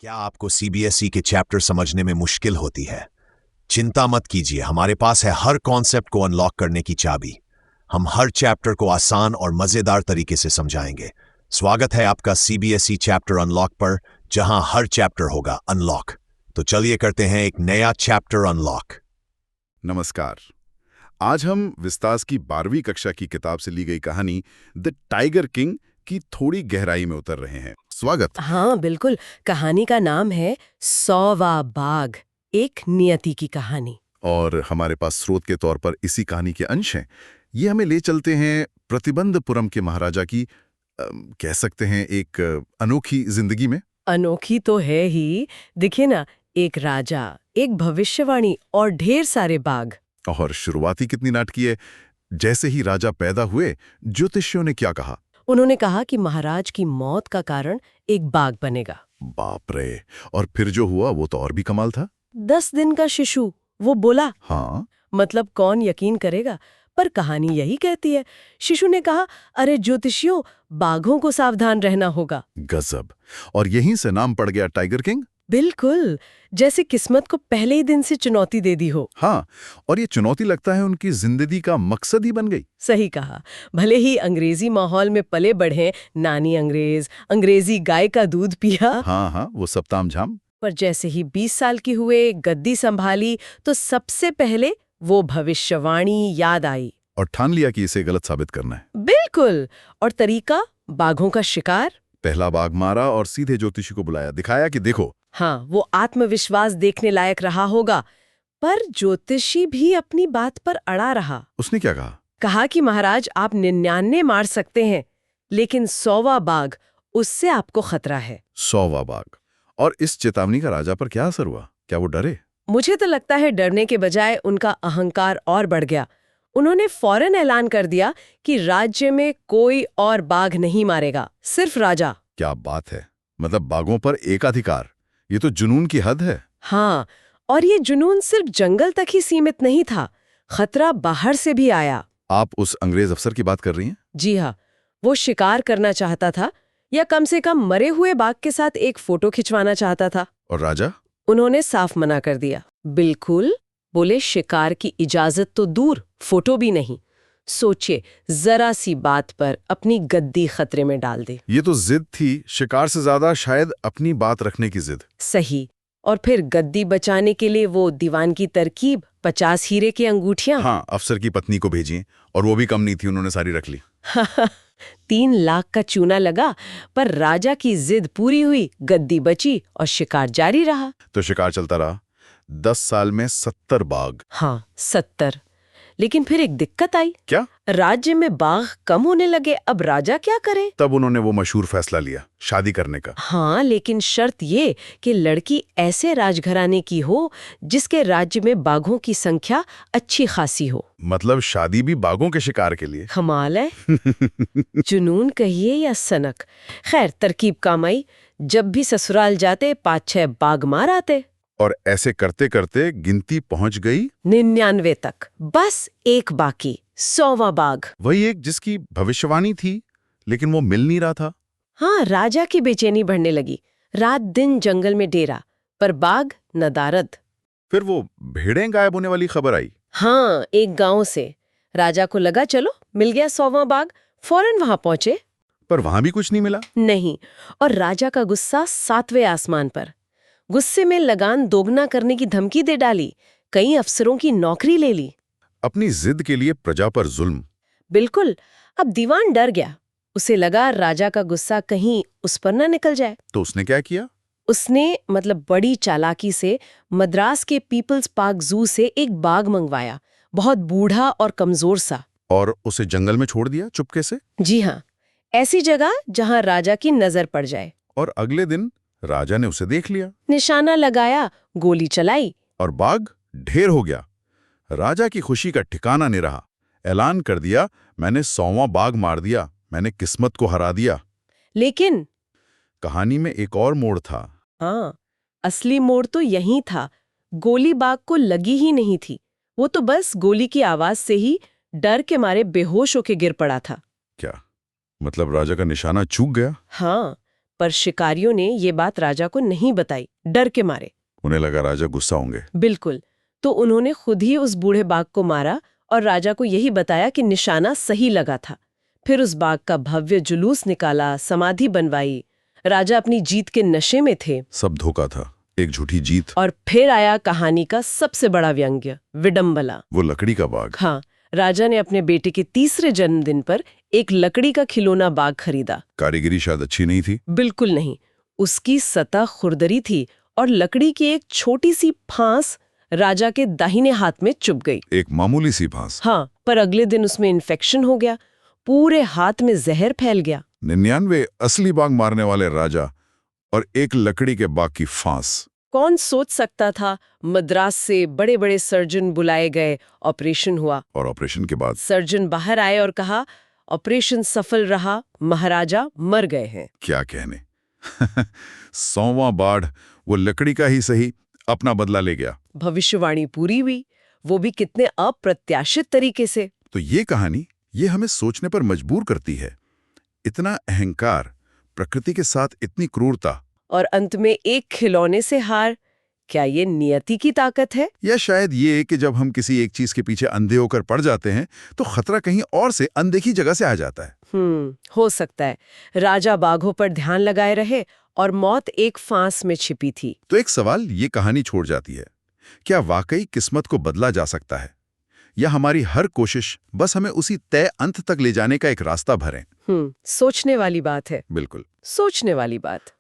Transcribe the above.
क्या आपको सीबीएसई के चैप्टर समझने में मुश्किल होती है? चिंता मत कीजिए, हमारे पास है हर कॉन्सेप्ट को अनलॉक करने की चाबी। हम हर चैप्टर को आसान और मजेदार तरीके से समझाएंगे। स्वागत है आपका सीबीएसई चैप्टर अनलॉक पर, जहां हर चैप्टर होगा अनलॉक। तो चलिए करते हैं एक नया चैप्टर अनलॉक। नमस्कार। आज हम विस्तास की 12वीं कक्षा की किताब से ली गई कहानी द टाइगर किंग की थोड़ी गहराई में उतर रहे हैं। स्वागत। हाँ बिल्कुल। कहानी का नाम है 100वां बाघ, एक नियति की कहानी। और हमारे पास स्रोत के तौर पर इसी कहानी के अंश हैं। ये हमें ले चलते हैं प्रतिबंधपुरम के महाराजा की कह सकते हैं एक अनोखी जिंदगी में। अनोखी तो है ही। दिखे ना, एक राजा, एक भविष्यवाणी और ढेर सारे बाघ। और शुरुआती कितनी नाटकी है। जैसे ही राजा पैदा हुए, ज्योतिषियों ने क्या कहा? उन्होंने कहा कि महाराज की मौत का कारण एक बाघ बनेगा। बाप रे! और फिर जो हुआ वो तो और भी कमाल था। 10 दिन का शिशु, वो बोला। हाँ, मतलब कौन यकीन करेगा, पर कहानी यही कहती है। शिशु ने कहा, अरे ज्योतिषियों, बाघों को सावधान रहना होगा। गजब। और यहीं से नाम पड़ गया टाइगर किंग। बिल्कुल, जैसे किस्मत को पहले ही दिन से चुनौती दे दी हो। हाँ, और ये चुनौती लगता है उनकी जिंदगी का मकसद ही बन गई। सही कहा। भले ही अंग्रेजी माहौल में पले बढ़े, नानी अंग्रेज, अंग्रेजी गाय का दूध पिया, हाँ, वो सब तामझाम। पर जैसे ही 20 साल की हुए, गद्दी संभाली, तो सबसे पहले वो भविष्यवाणी याद आई। और ठान लिया कि इसे गलत साबित करना है। बिल्कुल। और तरीका, बाघों का शिकार। पहला बाघ मारा और सीधे ज्योतिषी को बुलाया, दिखाया कि देखो। हाँ, वो आत्मविश्वास देखने लायक रहा होगा। पर ज्योतिषी भी अपनी बात पर अड़ा रहा। उसने क्या कहा? कहा कि महाराज, आप 99 मार सकते हैं, लेकिन 100वां बाघ, उससे आपको खतरा है। 100वां बाघ। और इस चेतावनी का राजा पर क्या असर हुआ? क्या वो डरे? मुझे तो लगता है डरने के बजाय उनका अहंकार और बढ़ गया। उन्होंने फौरन ऐलान कर दिया कि राज्य में कोई और बाघ नहीं मारेगा, सिर्फ राजा। क्या बात है! मतलब बाघों पर एकाधिकार, ये तो जुनून की हद है। हाँ, और ये जुनून सिर्फ जंगल तक ही सीमित नहीं था, खतरा बाहर से भी आया। आप उस अंग्रेज अफसर की बात कर रही हैं? जी हाँ, वो शिकार करना चाहता था, या कम से कम मरे हुए बाघ के साथ एक फोटो खिंचवाना चाहता था। और राजा? उन्होंने साफ मना कर दिया। बिल्कुल, बोले शिकार की इजाजत तो दूर, फोटो भी नहीं। सोचिए, जरा सी बात पर अपनी गद्दी खतरे में डाल दे। ये तो जिद थी, शिकार से ज्यादा शायद अपनी बात रखने की जिद। सही। और फिर गद्दी बचाने के लिए वो दीवान की तरकीब, 50 हीरे की अंगूठियां। हाँ, अफसर की पत्नी को भेजिए, और वो भी कम नहीं थी, उन्होंने सारी रख ली। 3 लाख का चूना लगा, पर राजा की जिद पूरी हुई, गद्दी बची और शिकार जारी रहा। तो शिकार चलता रहा। 10 साल में 70 बाघ। हाँ, 70। लेकिन फिर एक दिक्कत आई। क्या? राज्य में बाघ कम होने लगे, अब राजा क्या करे? तब उन्होंने वो मशहूर फैसला लिया, शादी करने का। हाँ, लेकिन शर्त ये कि लड़की ऐसे राजघराने की हो जिसके राज्य में बाघों की संख्या अच्छी खासी हो। मतलब शादी भी बाघों के शिकार के लिए। कमाल है। जुनून कहिए या सनक, खैर तरकीब काम आई। जब भी ससुराल जाते 5-6 बाघ मार आते। और ऐसे करते करते गिनती पहुंच गई 99 तक, बस एक बाकी, 100वां बाघ। वही एक जिसकी भविष्यवाणी थी, लेकिन वो मिल नहीं रहा था। हाँ, राजा की बेचैनी बढ़ने लगी। रात दिन जंगल में डेरा, पर बाघ नदारद। फिर वो भेड़ें गायब होने वाली खबर आई। हाँ, एक गांव से। राजा को लगा चलो मिल गया 100वां बाघ, फौरन वहां पहुंचे। पर वहां भी कुछ नहीं मिला। नहीं, और राजा का गुस्सा 7वें आसमान पर। गुस्से में लगान दोगुना करने की धमकी दे डाली, कई अफसरों की नौकरी ले ली। अपनी जिद के लिए प्रजा पर जुल्म। बिल्कुल। अब दीवान डर गया। उसे लगा राजा का गुस्सा कहीं उस पर न निकल जाए। तो उसने क्या किया? उसने बड़ी चालाकी से मद्रास के पीपल्स पार्क जू से एक बाघ मंगवाया, बहुत बूढ़ा और कमजोर सा। और उसे जंगल में छोड़ दिया चुपके से। जी हाँ, ऐसी जगह जहां राजा की नजर पड़ जाए। और अगले दिन राजा ने उसे देख लिया, निशाना लगाया, गोली चलाई। और बाघ ढेर हो गया। राजा की खुशी का ठिकाना नहीं रहा। ऐलान कर दिया, मैंने 100वां बाघ मार दिया, मैंने किस्मत को हरा दिया। लेकिन कहानी में एक और मोड़ था। हाँ, असली मोड़ तो यही था। गोली बाघ को लगी ही नहीं थी। वो तो बस गोली की आवाज से ही डर के मारे बेहोश होके गिर पड़ा था। क्या मतलब राजा का निशाना चूक गया? हाँ, पर शिकारियों ने ये बात राजा को नहीं बताई, डर के मारे। उन्हें लगा राजा गुस्सा होंगे। बिल्कुल। तो उन्होंने खुद ही उस बूढ़े बाघ को मारा और राजा को यही बताया कि निशाना सही लगा था। फिर उस बाघ का भव्य जुलूस निकाला, समाधि बनवाई। राजा अपनी जीत के नशे में थे। सब धोखा था, एक झूठी जीत। और फिर आया कहानी का सबसे बड़ा व्यंग्य, विडंबना। वो लकड़ी का बाग। हाँ, राजा ने अपने बेटे के 3रे जन्मदिन पर एक लकड़ी का खिलौना बाघ खरीदा। कारीगरी शायद अच्छी नहीं थी। बिल्कुल नहीं। उसकी सतह खुरदरी थी और लकड़ी की एक छोटी सी फांस राजा के दाहिने हाथ में चुभ गई। एक मामूली सी फांस। हाँ, पर अगले दिन उसमें इन्फेक्शन हो गया, पूरे हाथ में जहर फैल गया। 99 असली बाघ मारने वाले राजा और एक लकड़ी के बाघ की फांस। कौन सोच सकता था। मद्रास से बड़े बड़े सर्जन बुलाए गए, ऑपरेशन हुआ। और ऑपरेशन के बाद सर्जन बाहर आए और कहा, ऑपरेशन सफल रहा, महाराजा मर गए हैं। क्या कहने। 100वां बाढ़ वो लकड़ी का ही सही अपना बदला ले गया। भविष्यवाणी पूरी हुई, वो भी कितने अप्रत्याशित तरीके से। तो ये कहानी ये हमें सोचने पर मजबूर करती है। इतना अहंकार, प्रकृति के साथ इतनी क्रूरता, और अंत में एक खिलौने से हार। क्या ये नियति की ताकत है? या शायद ये कि जब हम किसी एक चीज के पीछे अंधे होकर पड़ जाते हैं तो खतरा कहीं और से अनदेखी जगह से आ जाता है। हो सकता है। राजा बाघों पर ध्यान लगाए रहे और मौत एक फांस में छिपी थी। तो एक सवाल ये कहानी छोड़ जाती है, क्या वाकई किस्मत को बदला जा सकता है, या हमारी हर कोशिश बस हमें उसी तय अंत तक ले जाने का एक रास्ता भरे? सोचने वाली बात है। बिल्कुल, सोचने वाली बात।